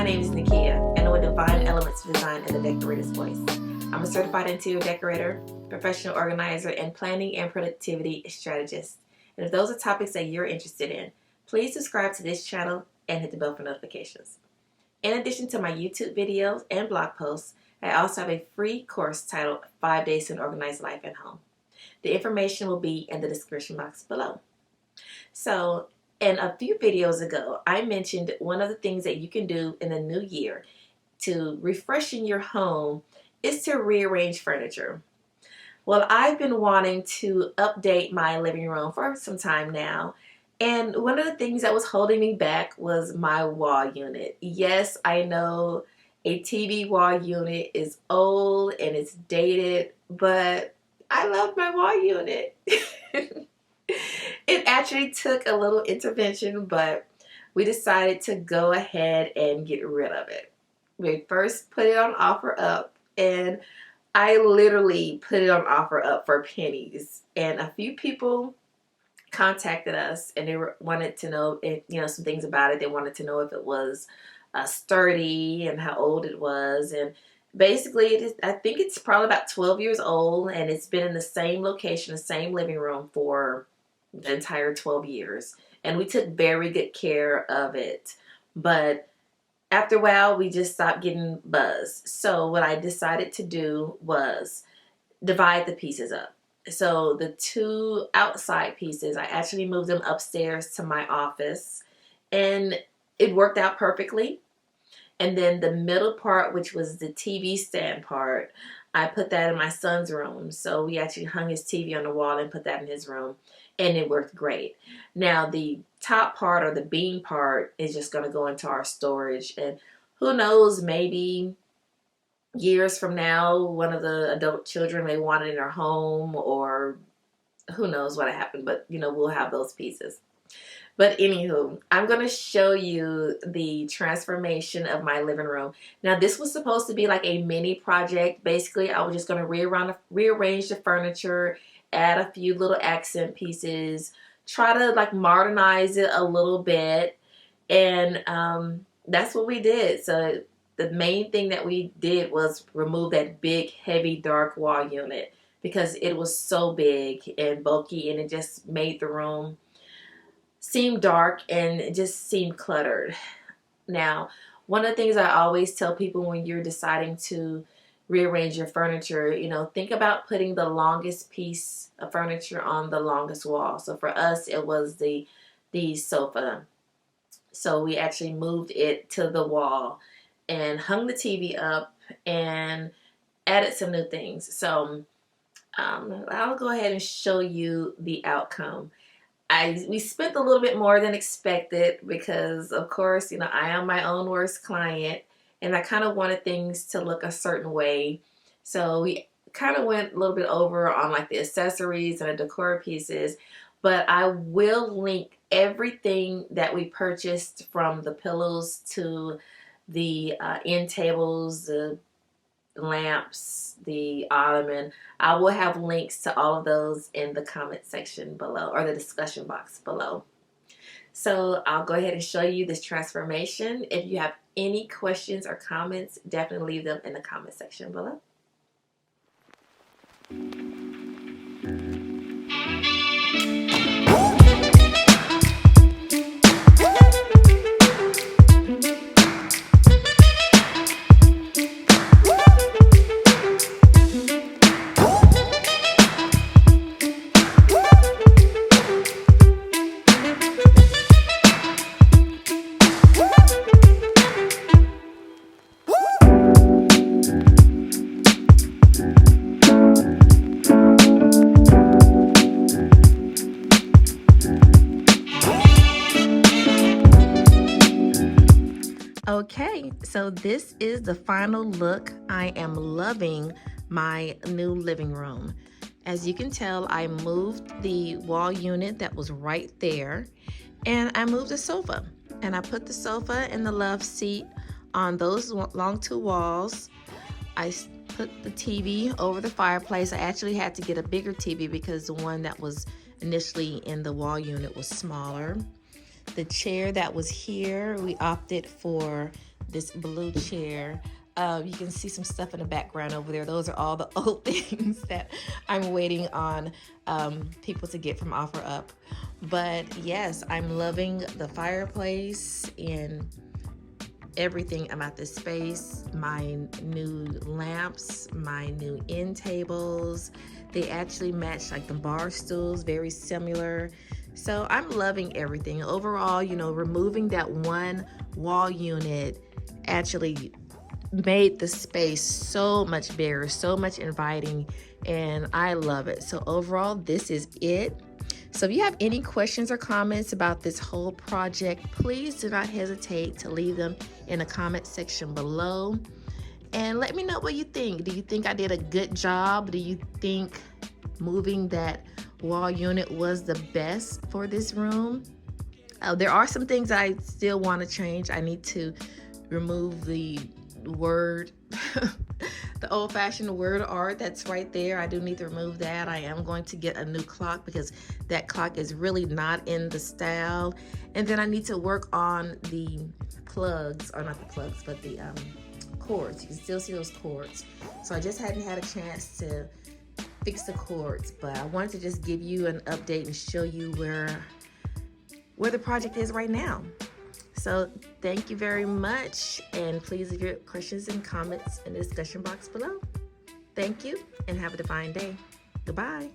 My name is Nakia, and I'm with Divine Elements of Design and the Decorator's Voice. I'm a certified interior decorator, professional organizer, and planning and productivity strategist. And if those are topics that you're interested in, please subscribe to this channel and hit the bell for notifications. In addition to my YouTube videos and blog posts, I also have a free course titled 5 Days to an Organized Life at Home. The information will be in the description box below. So, in a few videos ago, I mentioned one of the things that you can do in the new year to refreshen your home is to rearrange furniture. Well, I've been wanting to update my living room for some time now, and one of the things that was holding me back was my wall unit. Yes, I know a TV wall unit is old and it's dated, but I love my wall unit. It actually took a little intervention, but we decided to go ahead and get rid of it. We first put it on OfferUp, and I literally put it on OfferUp for pennies. And a few people contacted us, and they wanted to know, some things about it. They wanted to know if it was sturdy and how old it was, and basically, I think it's probably about 12 years old, and it's been in the same location, the same living room for the entire 12 years. And we took very good care of it. But after a while, we just stopped getting buzz. So what I decided to do was divide the pieces up. So the two outside pieces, I actually moved them upstairs to my office, and it worked out perfectly. And then the middle part, which was the TV stand part, I put that in my son's room. So we actually hung his TV on the wall and put that in his room, and it worked great. Now the top part, or the beam part, is just going to go into our storage. And who knows, maybe years from now, one of the adult children may want it in their home, or who knows what happened, but we'll have those pieces. But anywho, I'm going to show you the transformation of my living room. Now, this was supposed to be like a mini project. Basically, I was just going to rearrange the furniture, add a few little accent pieces, try to like modernize it a little bit. And that's what we did. So the main thing that we did was remove that big, heavy, dark wall unit, because it was so big and bulky, and it just made the room seem dark and it just seemed cluttered. Now, one of the things I always tell people when you're deciding to rearrange your furniture, think about putting the longest piece of furniture on the longest wall. So for us, it was the sofa. So we actually moved it to the wall and hung the TV up and added some new things. So I'll go ahead and show you the outcome. We spent a little bit more than expected because, of course, I am my own worst client, and I kind of wanted things to look a certain way. So we kind of went a little bit over on like the accessories and the decor pieces, but I will link everything that we purchased, from the pillows to the end tables, the lamps, the ottoman. I will have links to all of those in the comment section below, or the discussion box below. So I'll go ahead and show you this transformation. If you have any questions or comments, definitely leave them in the comment section below. Okay, so this is the final look. I am loving my new living room. As you can tell, I moved the wall unit that was right there, and I moved the sofa. And I put the sofa in the love seat on those long two walls. I put the TV over the fireplace. I actually had to get a bigger TV because the one that was initially in the wall unit was smaller. The chair that was here, we opted for this blue chair. You can see some stuff in the background over there. Those are all the old things that I'm waiting on people to get from OfferUp. But yes, I'm loving the fireplace and everything about this space. My new lamps, my new end tables, they actually match like the bar stools, very similar. So I'm loving everything. Overall, you know, removing that one wall unit actually made the space so much bigger, so much inviting, and I love it. So overall, this is it. So if you have any questions or comments about this whole project, please do not hesitate to leave them in the comment section below. And let me know what you think. Do you think I did a good job? Do you think moving that wall unit was the best for this room? There are some things I still want to change. I need to remove the word the old-fashioned word art that's right there. I do need to remove that. I am going to get a new clock because that clock is really not in the style. And then I need to work on the plugs, or not the plugs, but the cords. You can still see those cords. So I just hadn't had a chance to fix the cords, but I wanted to just give you an update and show you where the project is right now. So thank you very much, and please leave your questions and comments in the discussion box below. Thank you, and have a divine day. Goodbye.